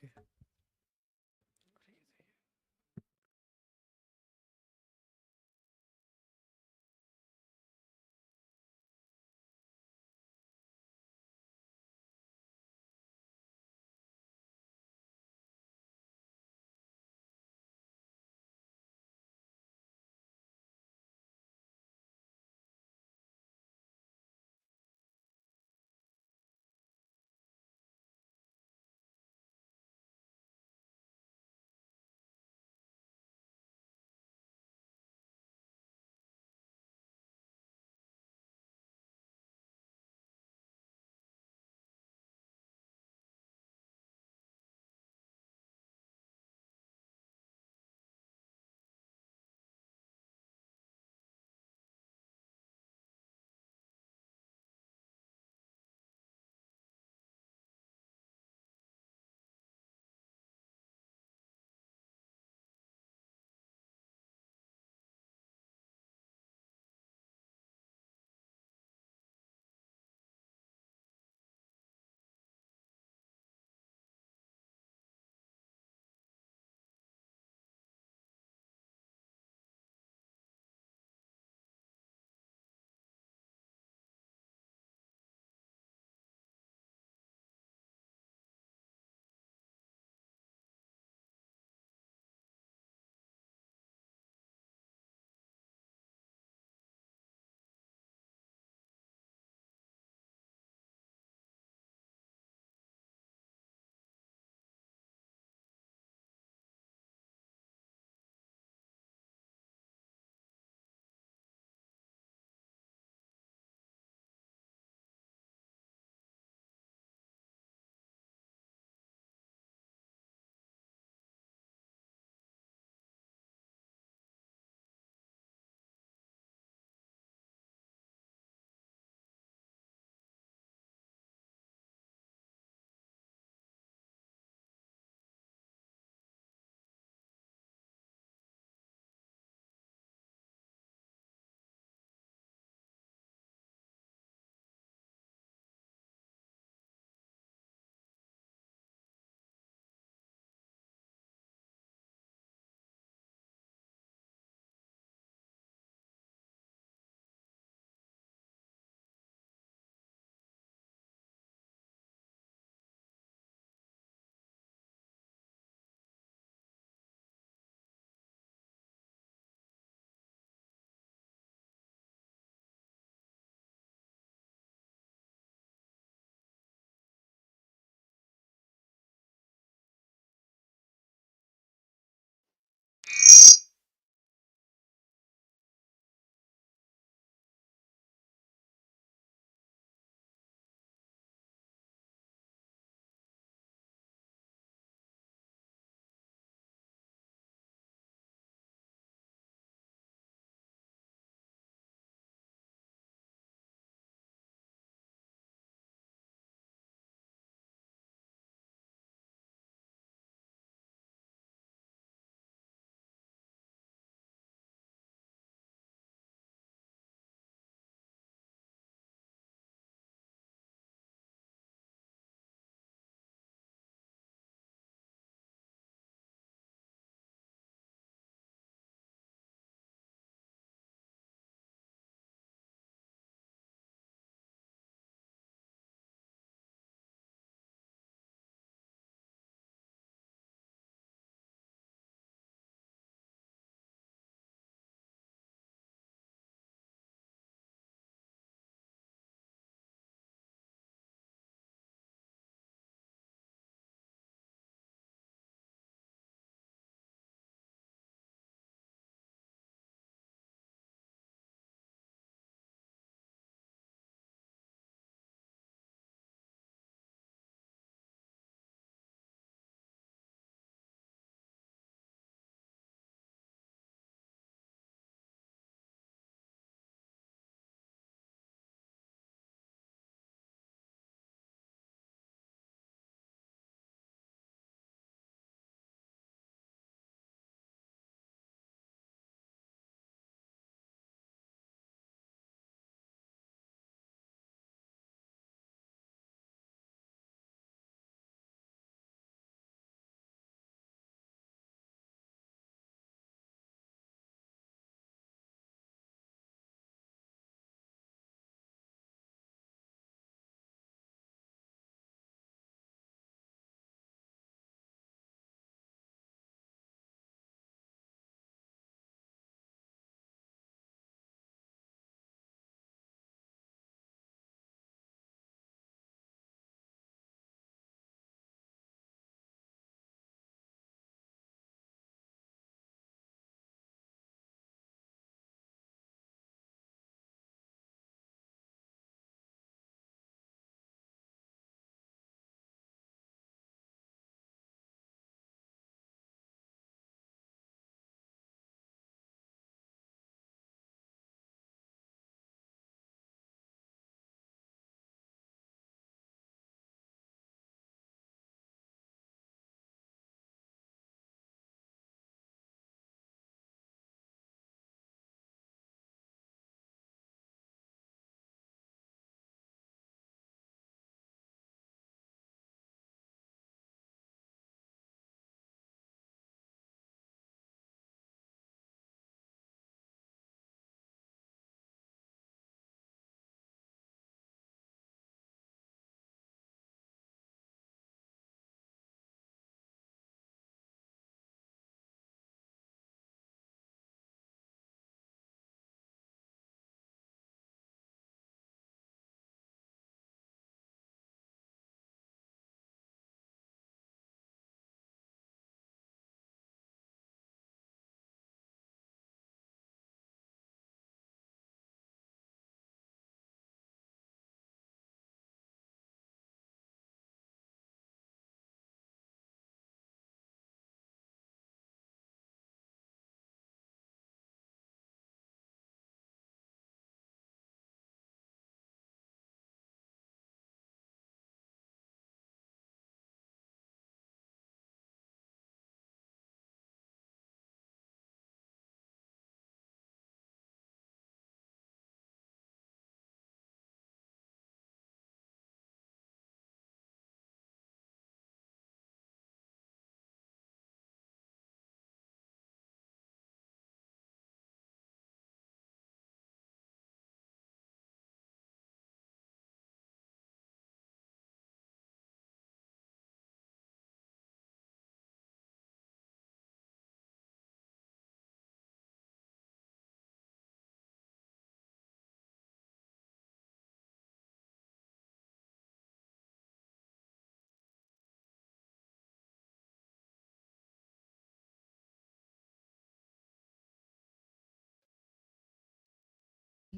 Okay.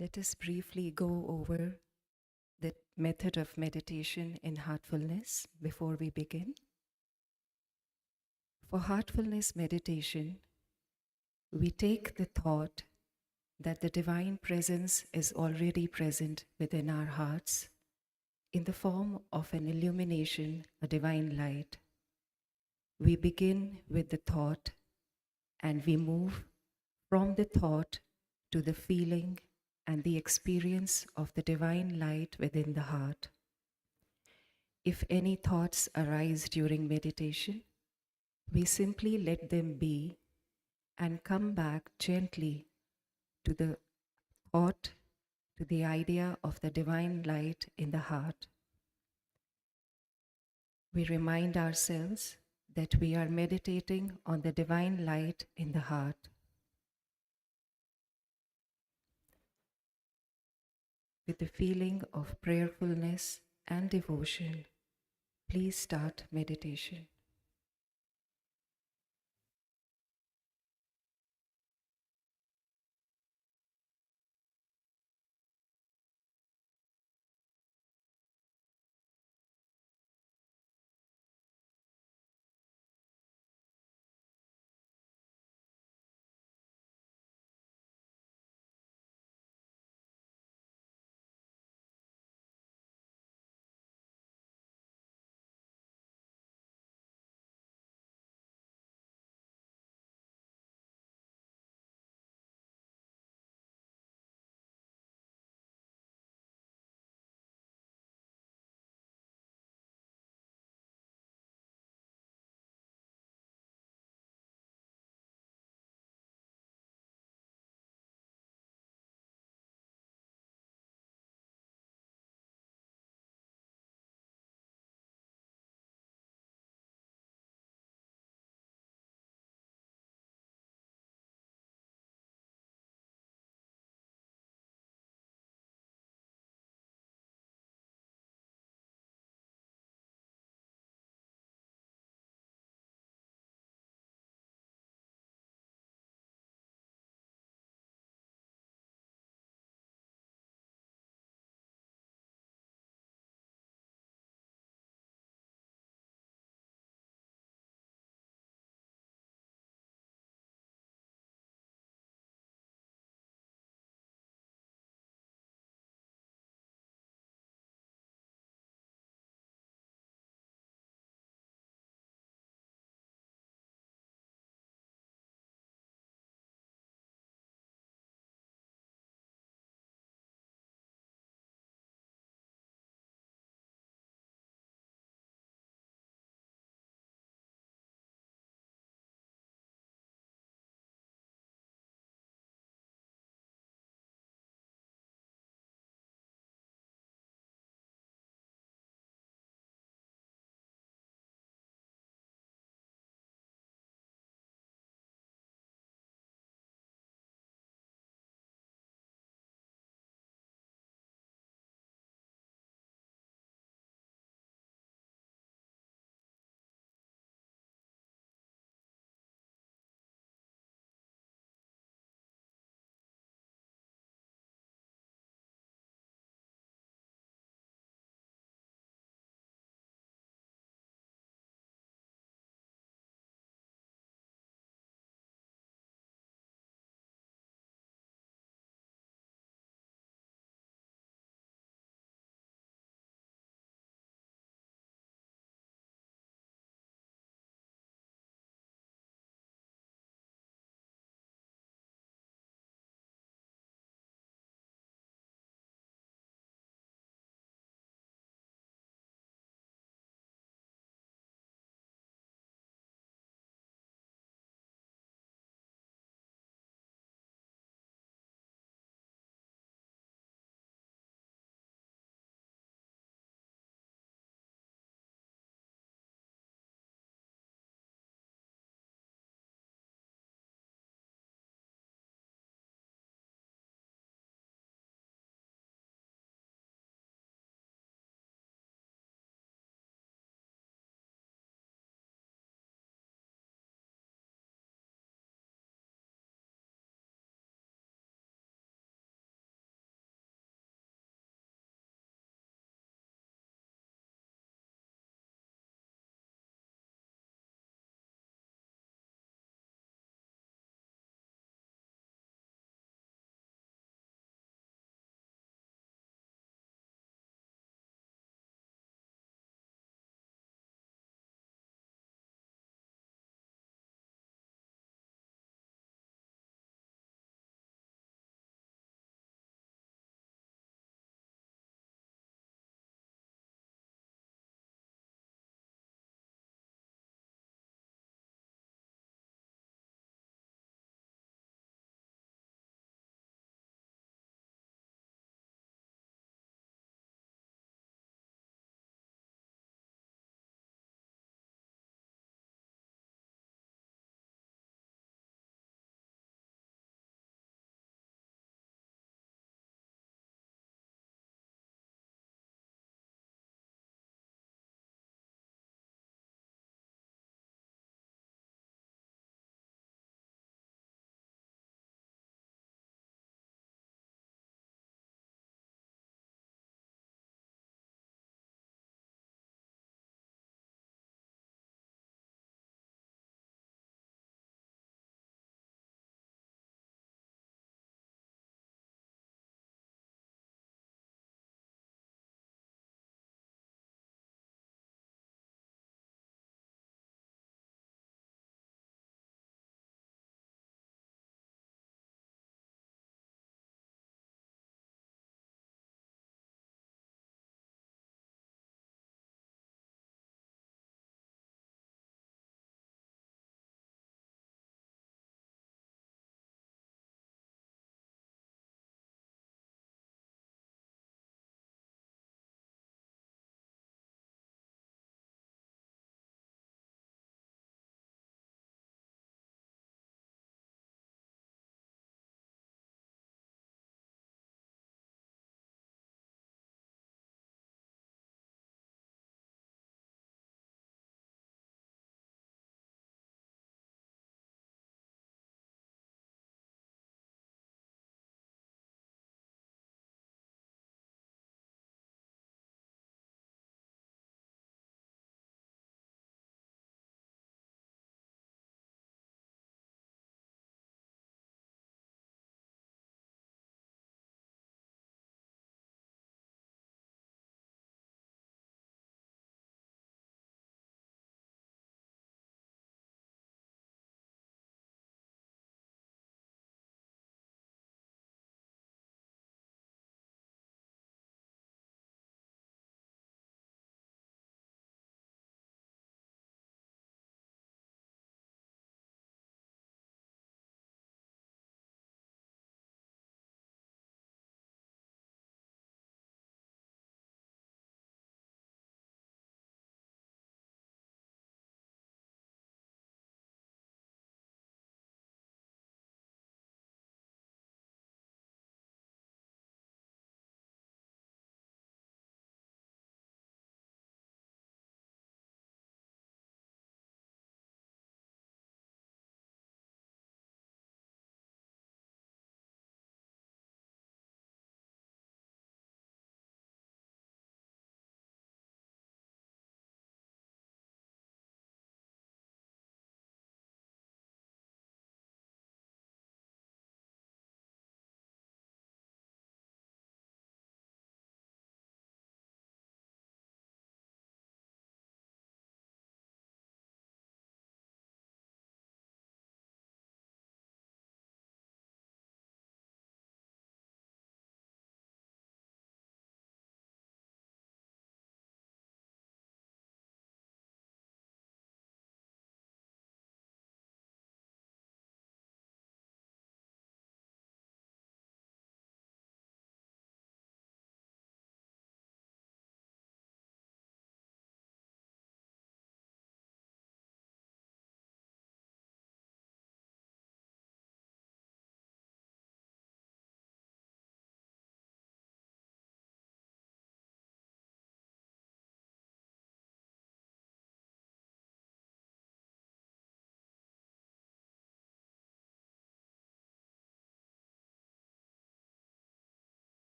Let us briefly go over the method of meditation in heartfulness before we begin. For heartfulness meditation, we take the thought that the divine presence is already present within our hearts in the form of an illumination, a divine light. We begin with the thought and we move from the thought to the feeling and the experience of the divine light within the heart. If any thoughts arise during meditation, we simply let them be and come back gently to the thought, to the idea of the divine light in the heart. We remind ourselves that we are meditating on the divine light in the heart. With the feeling of prayerfulness and devotion, please start meditation.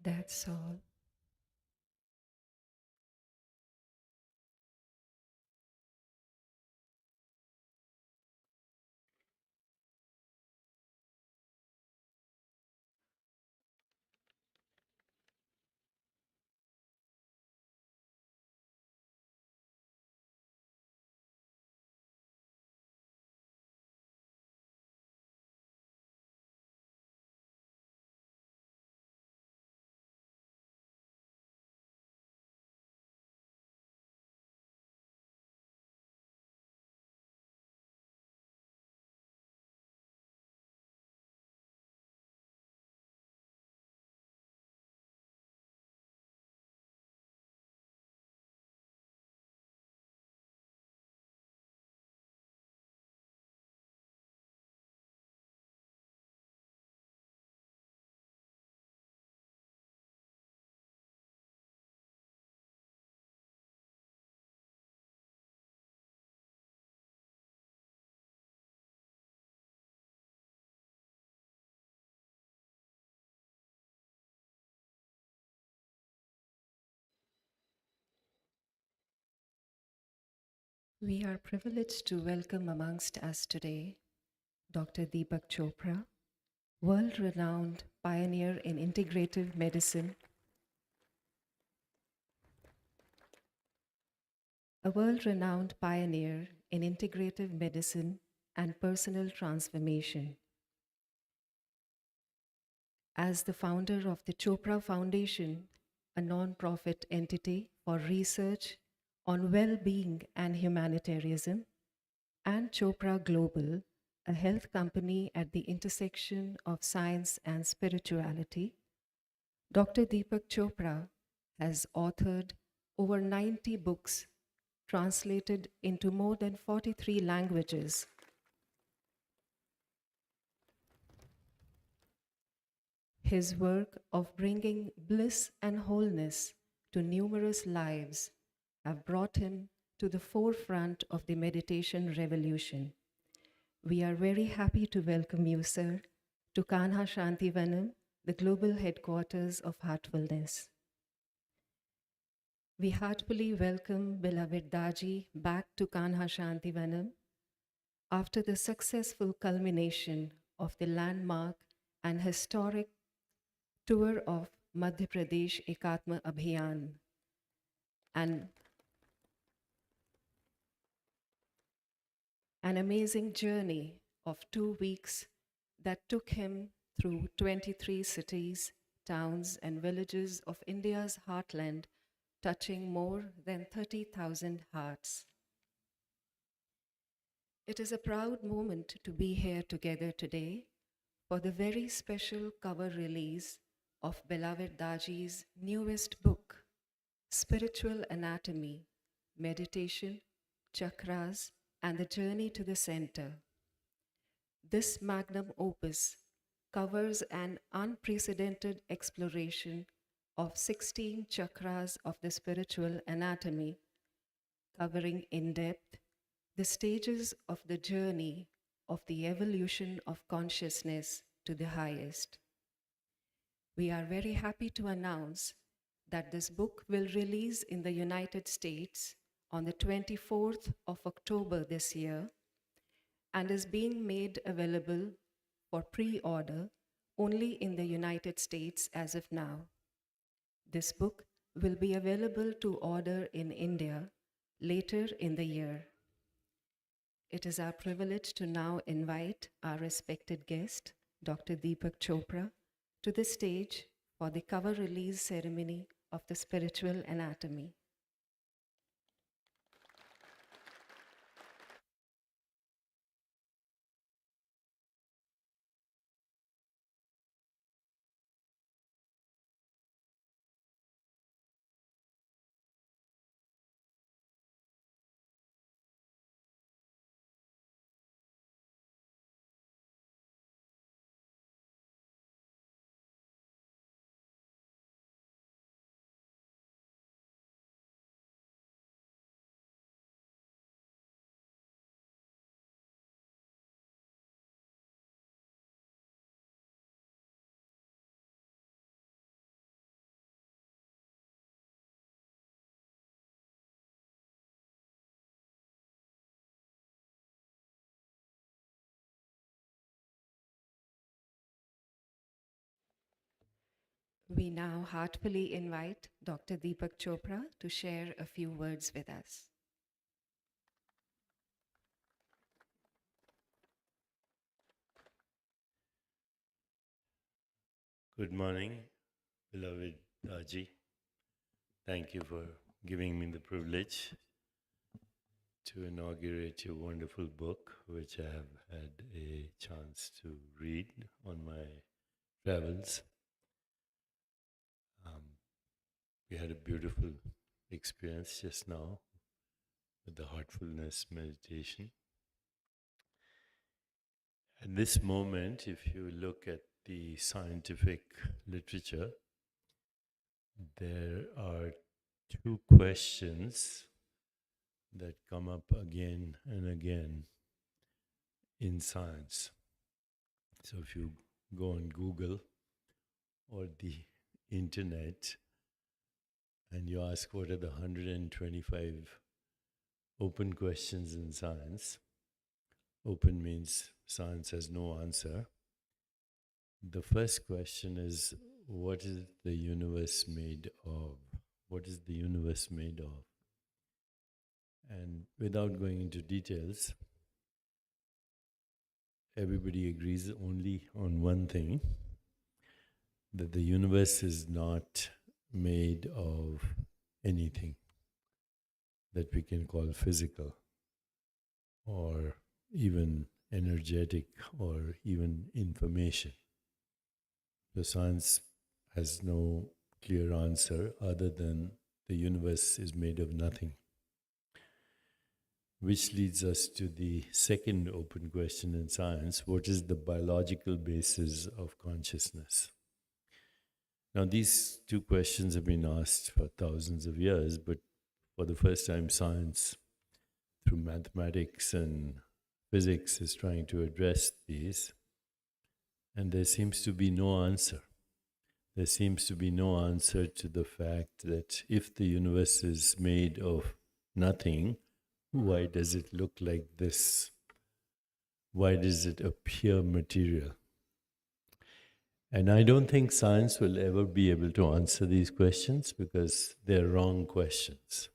That's all. We are privileged to welcome amongst us today Dr. Deepak Chopra, world renowned pioneer in integrative medicine, a world renowned pioneer in integrative medicine and personal transformation. As the founder of the Chopra Foundation, a non-profit entity for research on well-being and humanitarianism, and Chopra Global, a health company at the intersection of science and spirituality, Dr. Deepak Chopra has authored over 90 books translated into more than 43 languages. His work of bringing bliss and wholeness to numerous lives have brought him to the forefront of the meditation revolution. We are very happy to welcome you, sir, to Kanha Shantivanam, the global headquarters of Heartfulness. We heartfully welcome beloved Daaji back to Kanha Shantivanam after the successful culmination of the landmark and historic tour of Madhya Pradesh Ekatma Abhiyan, and an amazing journey of 2 weeks that took him through 23 cities, towns, and villages of India's heartland, touching more than 30,000 hearts. It is a proud moment to be here together today for the very special cover release of beloved Daji's newest book, Spiritual Anatomy, Meditation, Chakras, and the Journey to the Center. This magnum opus covers an unprecedented exploration of 16 chakras of the spiritual anatomy, covering in depth the stages of the journey of the evolution of consciousness to the highest. We are very happy to announce that this book will release in the United States on the 24th of October this year and is being made available for pre-order only in the United States as of now. This book will be available to order in India later in the year. It is our privilege to now invite our respected guest, Dr. Deepak Chopra, to the stage for the cover release ceremony of the Spiritual Anatomy. We now heartfully invite Dr. Deepak Chopra to share a few words with us. Good morning, beloved Daaji. Thank you for giving me the privilege to inaugurate your wonderful book, which I have had a chance to read on my travels. We had a beautiful experience just now with the Heartfulness meditation. At this moment, if you look at the scientific literature, there are two questions that come up again and again in science. So if you go on Google or the internet and you ask what are the 125 open questions in science, open means science has no answer. The first question is, what is the universe made of? What is the universe made of? And without going into details, everybody agrees only on one thing, that the universe is not made of anything that we can call physical or even energetic or even information. The science has no clear answer other than the universe is made of nothing. Which leads us to the second open question in science: what is the biological basis of consciousness? Now, these two questions have been asked for thousands of years, but for the first time, science, through mathematics and physics, is trying to address these. And there seems to be no answer. There seems to be no answer to the fact that if the universe is made of nothing, why does it look like this? Why does it appear material? And I don't think science will ever be able to answer these questions because they're wrong questions.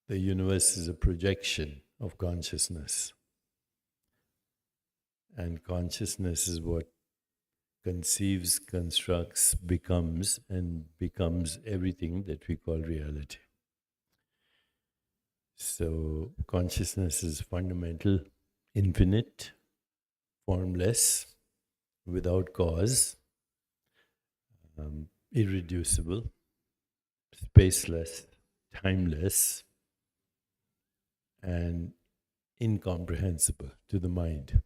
The universe is a projection of consciousness. And consciousness is what conceives, constructs, becomes, and becomes everything that we call reality. So consciousness is fundamental, infinite, formless, without cause, irreducible, spaceless, timeless, and incomprehensible to the mind.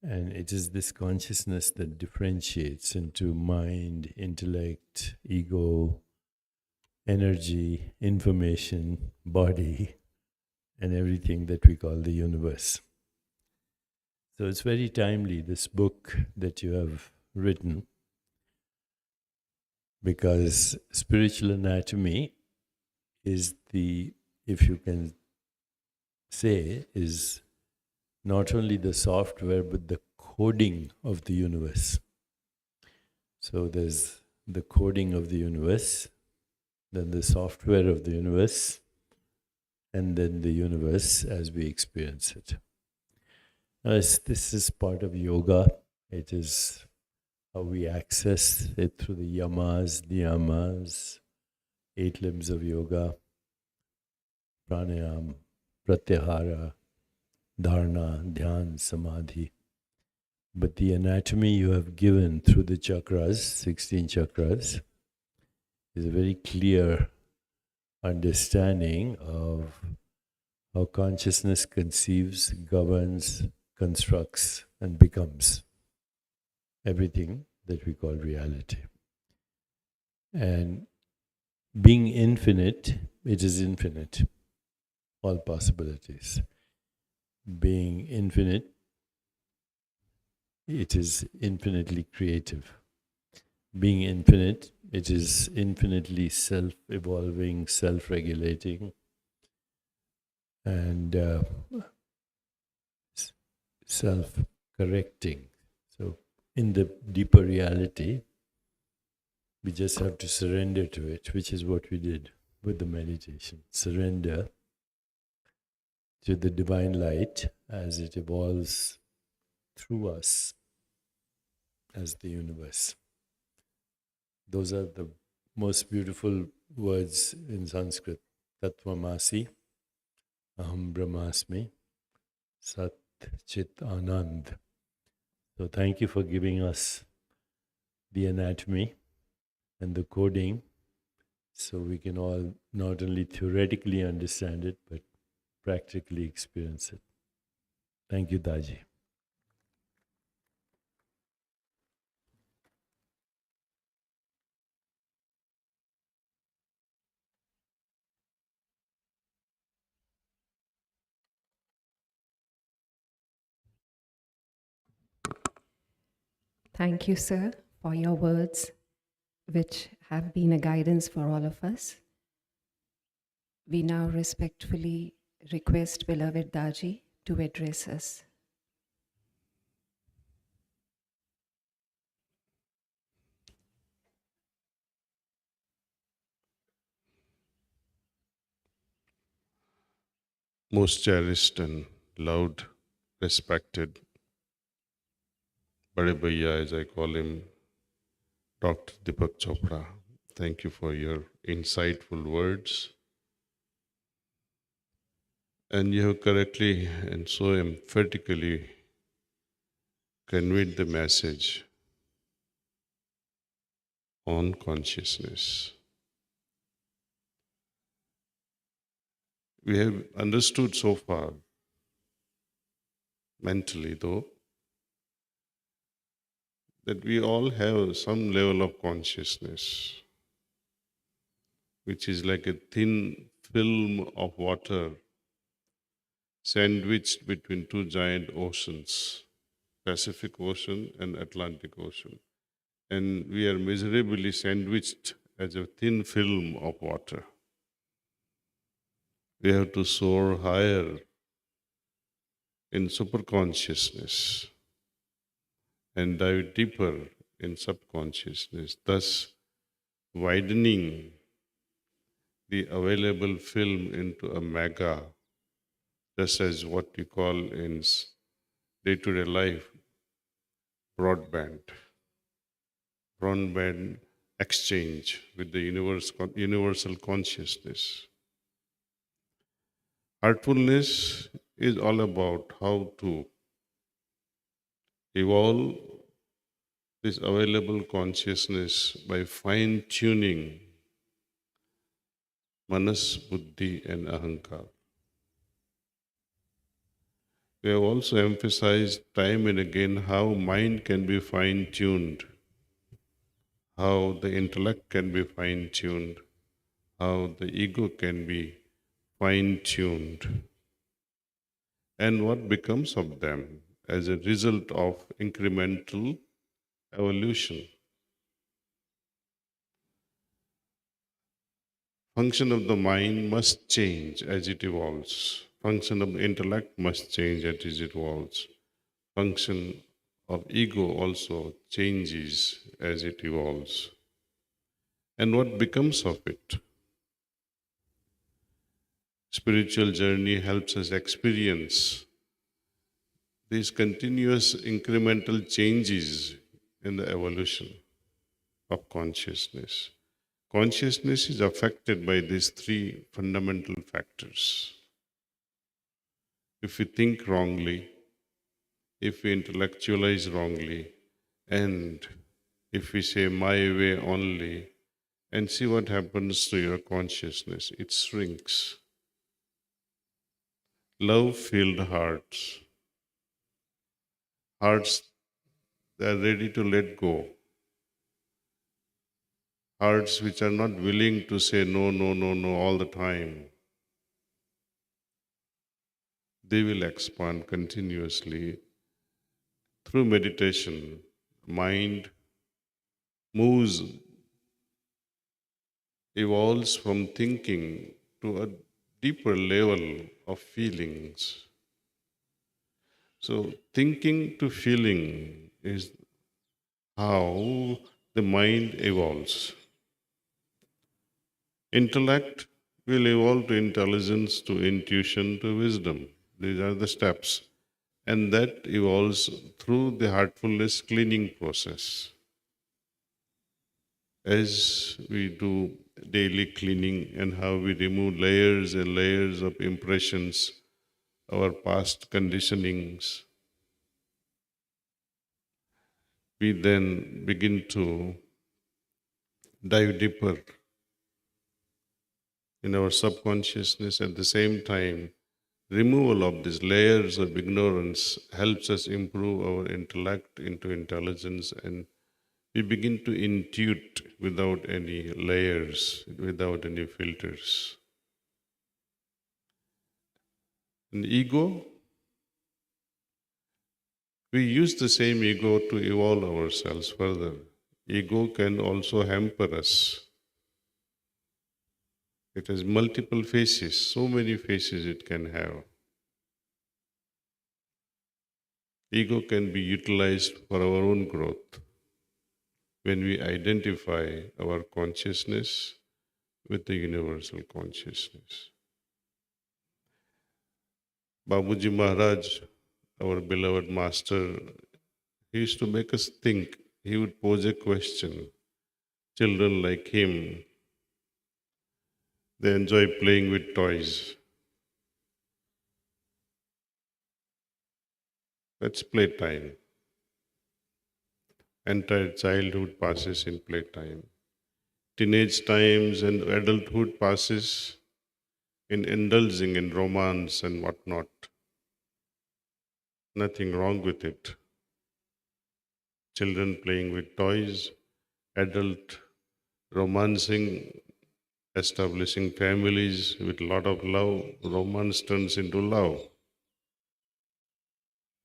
And it is this consciousness that differentiates into mind, intellect, ego, energy, information, body, and everything that we call the universe. So it's very timely, this book that you have written, because spiritual anatomy is the, if you can say, is not only the software but the coding of the universe. So there's the coding of the universe, then the software of the universe, and then the universe as we experience it. As this is part of yoga, it is how we access it through the yamas, niyamas, 8 limbs of yoga, pranayam, pratyahara, dharana, dhyan, samadhi. But the anatomy you have given through the chakras, 16 chakras, is a very clear understanding of how consciousness conceives, governs, constructs, and becomes everything that we call reality. And being infinite, it is infinite, all possibilities. Being infinite, it is infinitely creative. Being infinite, it is infinitely self-evolving, self-regulating, and self-correcting. So in the deeper reality, we just have to surrender to it, which is what we did with the meditation. Surrender to the divine light as it evolves through us as the universe. Those are the most beautiful words in Sanskrit. Tattvamasi, Aham Brahmasmi, Sat Chit Anand. So thank you for giving us the anatomy and the coding so we can all not only theoretically understand it, but practically experience it. Thank you, Daaji. Thank you, sir, for your words, which have been a guidance for all of us. We now respectfully request beloved Daaji to address us. Most cherished and loved, respected Bade Bhaiya, as I call him, Dr. Deepak Chopra. Thank you for your insightful words. And you have correctly and so emphatically conveyed the message on consciousness. We have understood so far, mentally though, that we all have some level of consciousness, which is like a thin film of water sandwiched between two giant oceans, Pacific Ocean and Atlantic Ocean. And we are miserably sandwiched as a thin film of water. We have to soar higher in superconsciousness and dive deeper in subconsciousness, thus widening the available film into a mega, just as what we call in day-to-day life broadband exchange with the universal consciousness. Heartfulness is all about how to evolve this available consciousness by fine-tuning manas, buddhi and ahankar. We have also emphasized time and again how mind can be fine-tuned, how the intellect can be fine-tuned, how the ego can be fine-tuned, and what becomes of them as a result of incremental evolution. Function of the mind must change as it evolves. Function of the intellect must change as it evolves. Function of ego also changes as it evolves. And what becomes of it? Spiritual journey helps us experience these continuous incremental changes in the evolution of consciousness. Consciousness is affected by these three fundamental factors. If we think wrongly, if we intellectualize wrongly, and if we say my way only, and see what happens to your consciousness, it shrinks. Love-filled hearts, hearts that are ready to let go, hearts which are not willing to say no, no, no, no all the time, they will expand continuously. Through meditation, mind moves, evolves from thinking to a deeper level of feelings. So, thinking to feeling is how the mind evolves. Intellect will evolve to intelligence, to intuition, to wisdom. These are the steps. And that evolves through the heartfulness cleaning process. As we do daily cleaning and how we remove layers and layers of impressions, our past conditionings, we then begin to dive deeper in our subconsciousness. At the same time, removal of these layers of ignorance helps us improve our intellect into intelligence, and we begin to intuit without any layers, without any filters. And ego, we use the same ego to evolve ourselves further. Ego can also hamper us. It has multiple faces, so many faces it can have. Ego can be utilized for our own growth when we identify our consciousness with the universal consciousness. Babuji Maharaj, our beloved master, he used to make us think. He would pose a question. Children like him, they enjoy playing with toys. That's playtime. Entire childhood passes in playtime. Teenage times and adulthood passes in indulging in romance and whatnot. Nothing wrong with it. Children playing with toys, adult romancing, establishing families with a lot of love. Romance turns into love.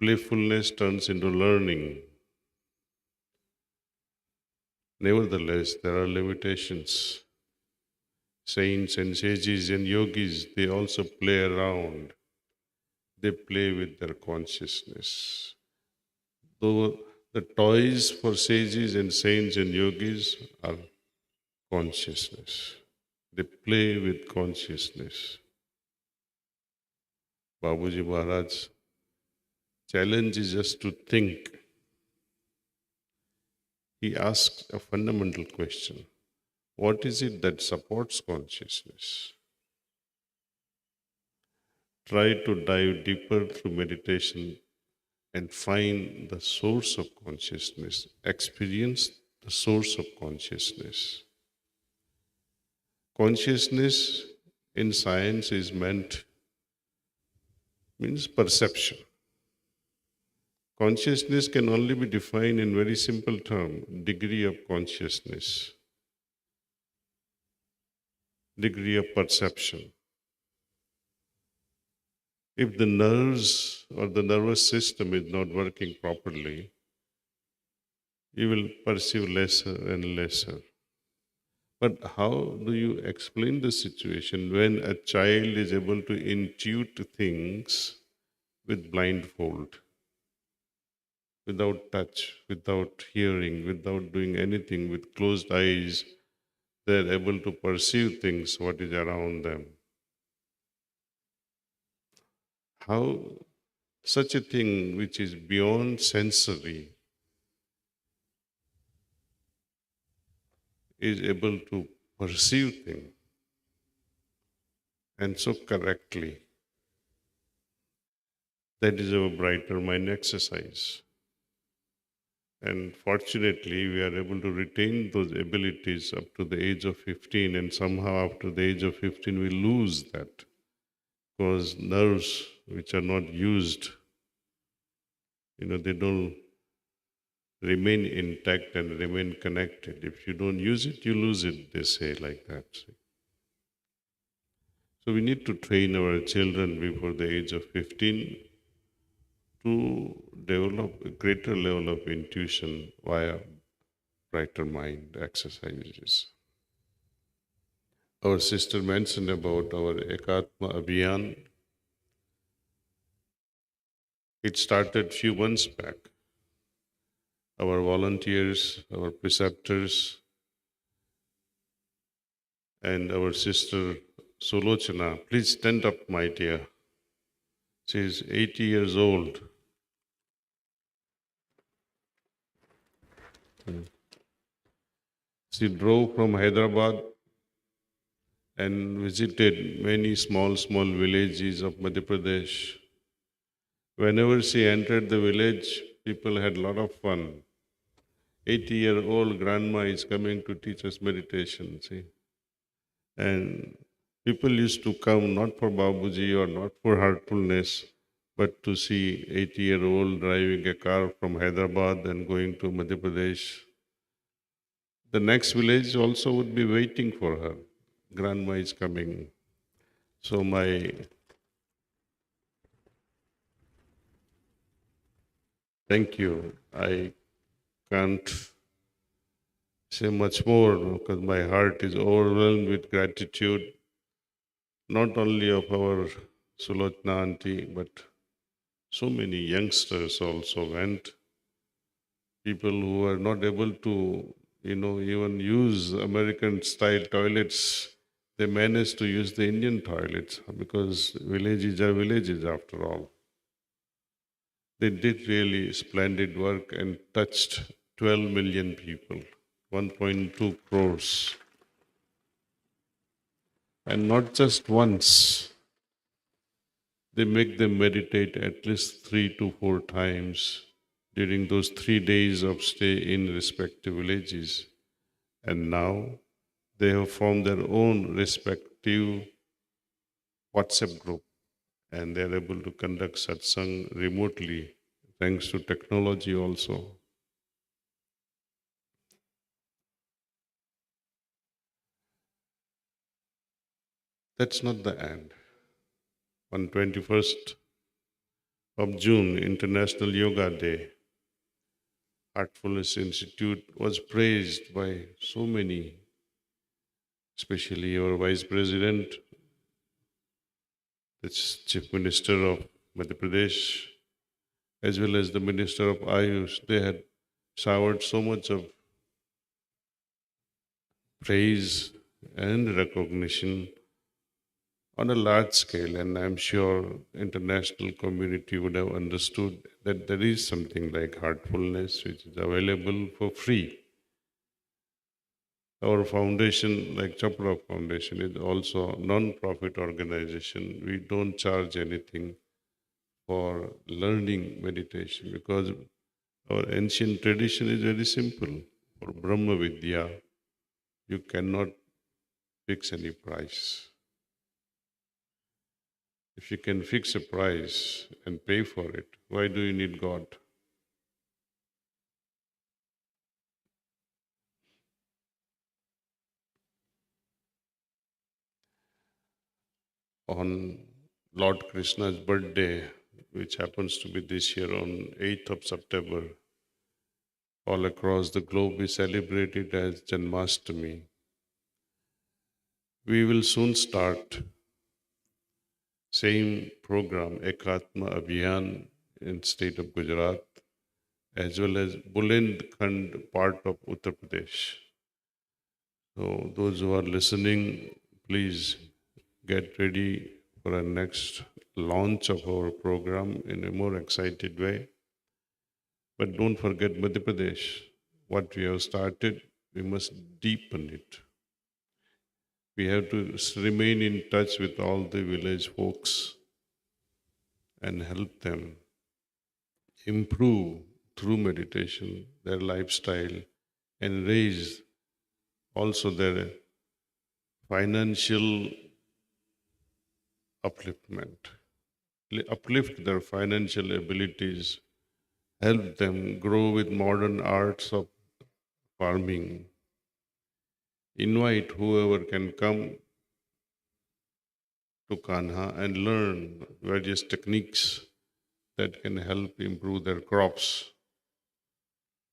Playfulness turns into learning. Nevertheless, there are limitations. Saints and sages and yogis, they also play around. They play with their consciousness. Though the toys for sages and saints and yogis are consciousness. They play with consciousness. Babuji Maharaj challenges us to think. He asks a fundamental question. What is it that supports consciousness? Try to dive deeper through meditation and find the source of consciousness. Experience the source of consciousness. Consciousness in science is means perception. Consciousness can only be defined in very simple term, degree of consciousness, degree of perception. If the nerves or the nervous system is not working properly, you will perceive lesser and lesser. But how do you explain the situation when a child is able to intuit things with blindfold? Without touch, without hearing, without doing anything, with closed eyes, they're able to perceive things, what is around them. How such a thing which is beyond sensory is able to perceive things and so correctly. That is our brighter mind exercise. And fortunately, we are able to retain those abilities up to the age of 15, and somehow after the age of 15, we lose that because nerves which are not used, they don't remain intact and remain connected. If you don't use it, you lose it, they say like that. So we need to train our children before the age of 15 to develop a greater level of intuition via brighter mind exercises. Our sister mentioned about our Ekatma Abhiyan. It started few months back. our volunteers, our preceptors, and our sister Sulochana. Please stand up, my dear. She is 80 years old. She drove from Hyderabad and visited many small villages of Madhya Pradesh. Whenever she entered the village, people had a lot of fun. 80-year-old grandma is coming to teach us meditation, see. And people used to come not for Babuji or not for heartfulness, but to see 80-year-old driving a car from Hyderabad and going to Madhya Pradesh. The next village also would be waiting for her. Grandma is coming. So thank you. I can't say much more because my heart is overwhelmed with gratitude, not only of our Sulotna auntie, but so many youngsters also went. People who are not able to, even use American style toilets, they managed to use the Indian toilets because villages are villages after all. They did really splendid work and touched 12 million people, 1.2 crores. And not just once, they make them meditate at least 3 to 4 times during those 3 days of stay in respective villages. And now they have formed their own respective WhatsApp group and they are able to conduct satsang remotely thanks to technology also. That's not the end. On 21st of June, International Yoga Day, Heartfulness Institute was praised by so many, especially our Vice President, the Chief Minister of Madhya Pradesh, as well as the Minister of Ayush. They had showered so much of praise and recognition on a large scale, and I'm sure international community would have understood that there is something like heartfulness which is available for free. Our foundation, like Chapra Foundation, is also a non-profit organization. We don't charge anything for learning meditation because our ancient tradition is very simple. For Brahma Vidya, you cannot fix any price. If you can fix a price and pay for it, why do you need God? On Lord Krishna's birthday, which happens to be this year on 8th of September, all across the globe we celebrate it as Janmashtami. We will soon start same program, Ekatma Abhiyan in state of Gujarat, as well as Bulendkhand part of Uttar Pradesh. So those who are listening, please get ready for our next launch of our program in a more excited way. But don't forget Madhya Pradesh. What we have started, we must deepen it. We have to remain in touch with all the village folks and help them improve through meditation their lifestyle and raise also their financial upliftment, uplift their financial abilities, help them grow with modern arts of farming. Invite whoever can come to Kanha and learn various techniques that can help improve their crops.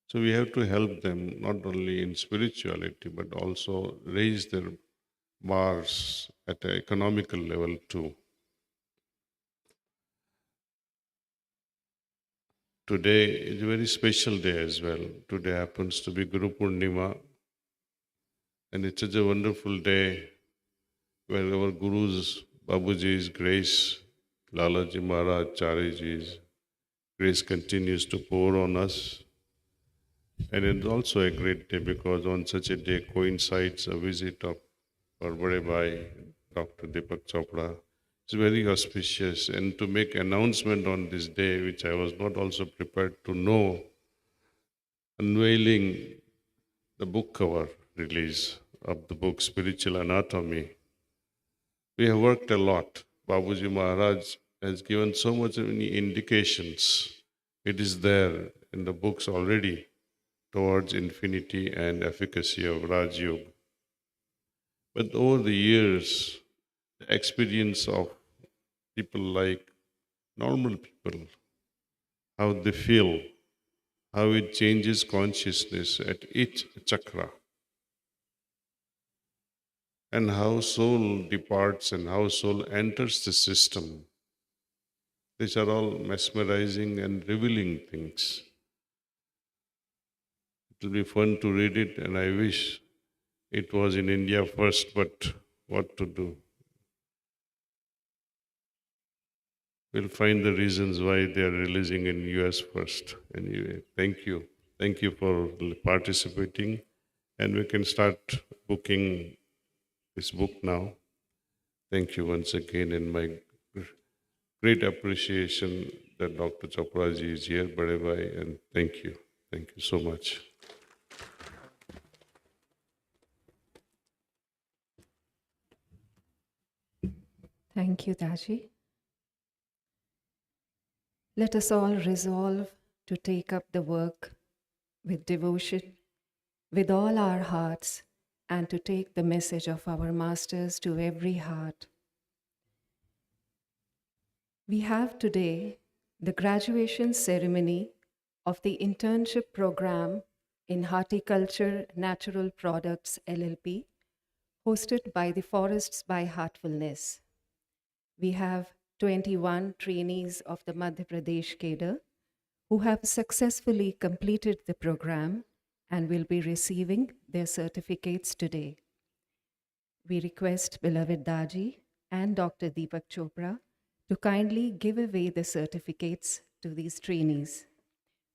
So we have to help them not only in spirituality but also raise their bars at an economical level too. Today is a very special day as well. Today happens to be Guru Purnima, and it's such a wonderful day where our Guru's, Babuji's grace, Lalaji Maharaj, Chariji's grace continues to pour on us. And it's also a great day because on such a day coincides a visit of our Bade Bhai, Dr. Deepak Chopra. It's very auspicious. And to make announcement on this day, which I was not also prepared to know, unveiling the book cover release of the book Spiritual Anatomy. We have worked a lot. Babuji Maharaj has given so much many indications. It is there in the books already towards infinity and efficacy of Raj Yoga. But over the years, the experience of people like normal people, how they feel, how it changes consciousness at each chakra, and how soul departs and how soul enters the system. These are all mesmerizing and revealing things. It will be fun to read it, and I wish it was in India first, but what to do? We'll find the reasons why they are releasing in US first. Anyway, thank you. Thank you for participating. And we can start booking this book now. Thank you once again, and my great appreciation that Dr. Chopra ji is here, Bade Bhai, and thank you. Thank you so much. Thank you, Daaji. Let us all resolve to take up the work with devotion, with all our hearts, and to take the message of our masters to every heart. We have today the graduation ceremony of the internship program in Horticulture Natural Products LLP, hosted by the Forests by Heartfulness. We have 21 trainees of the Madhya Pradesh cadre who have successfully completed the program and will be receiving their certificates today. We request beloved Daaji and Dr. Deepak Chopra to kindly give away the certificates to these trainees.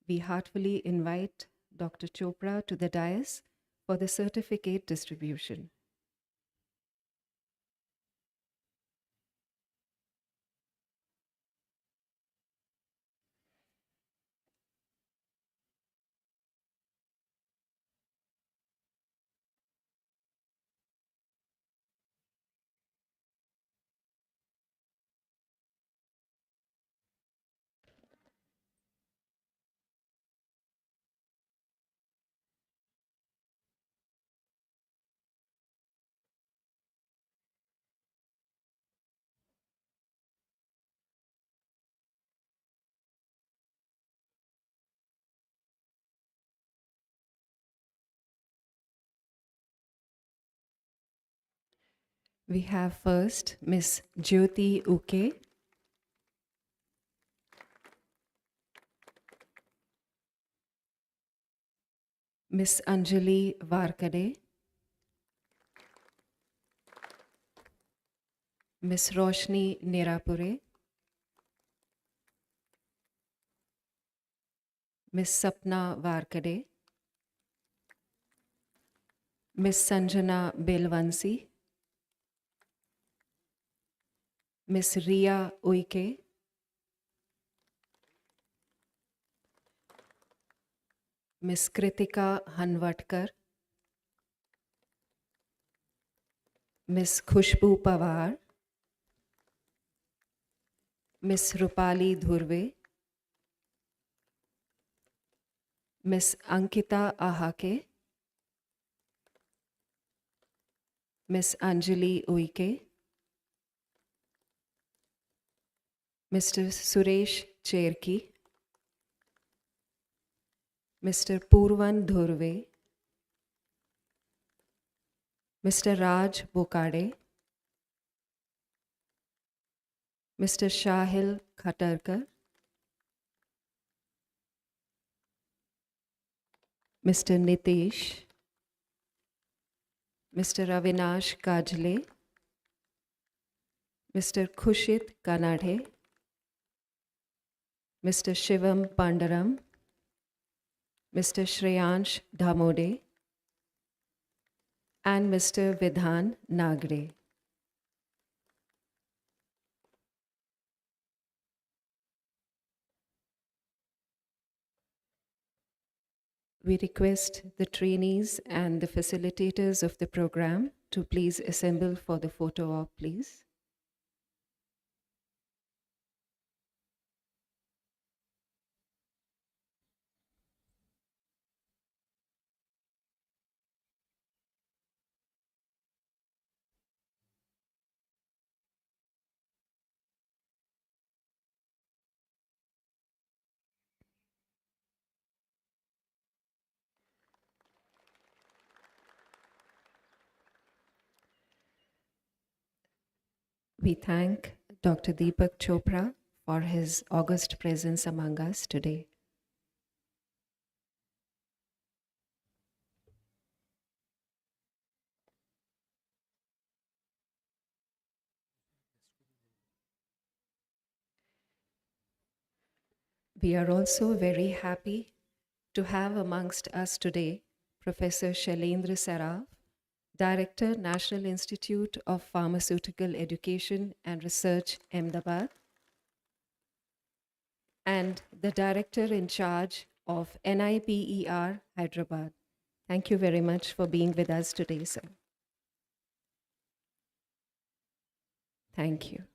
We heartfully invite Dr. Chopra to the dais for the certificate distribution. We have first Miss Jyoti Uke, Miss Anjali Varkade, Miss Roshni Nirapure, Miss Sapna Varkade, Miss Sanjana Belvansi, Miss Ria Uike, Miss Kritika Hanvatkar, Miss Khushbu Pawar, Miss Rupali Dhurve, Miss Ankita Ahake, Miss Anjali Uike, Mr. Suresh Cherki, Mr. Purvan Dhurve, Mr. Raj Bokade, Mr. Shahil Khatarkar, Mr. Nitish, Mr. Avinash Kajle, Mr. Khushit Kanadhe, Mr. Shivam Pandaram, Mr. Shreyansh Dhamode, and Mr. Vidhan Nagre. We request the trainees and the facilitators of the program to please assemble for the photo op, please. We thank Dr. Deepak Chopra for his august presence among us today. We are also very happy to have amongst us today Professor Shailendra Saraf, Director, National Institute of Pharmaceutical Education and Research, Ahmedabad, and the Director in charge of NIPER, Hyderabad. Thank you very much for being with us today, sir. Thank you.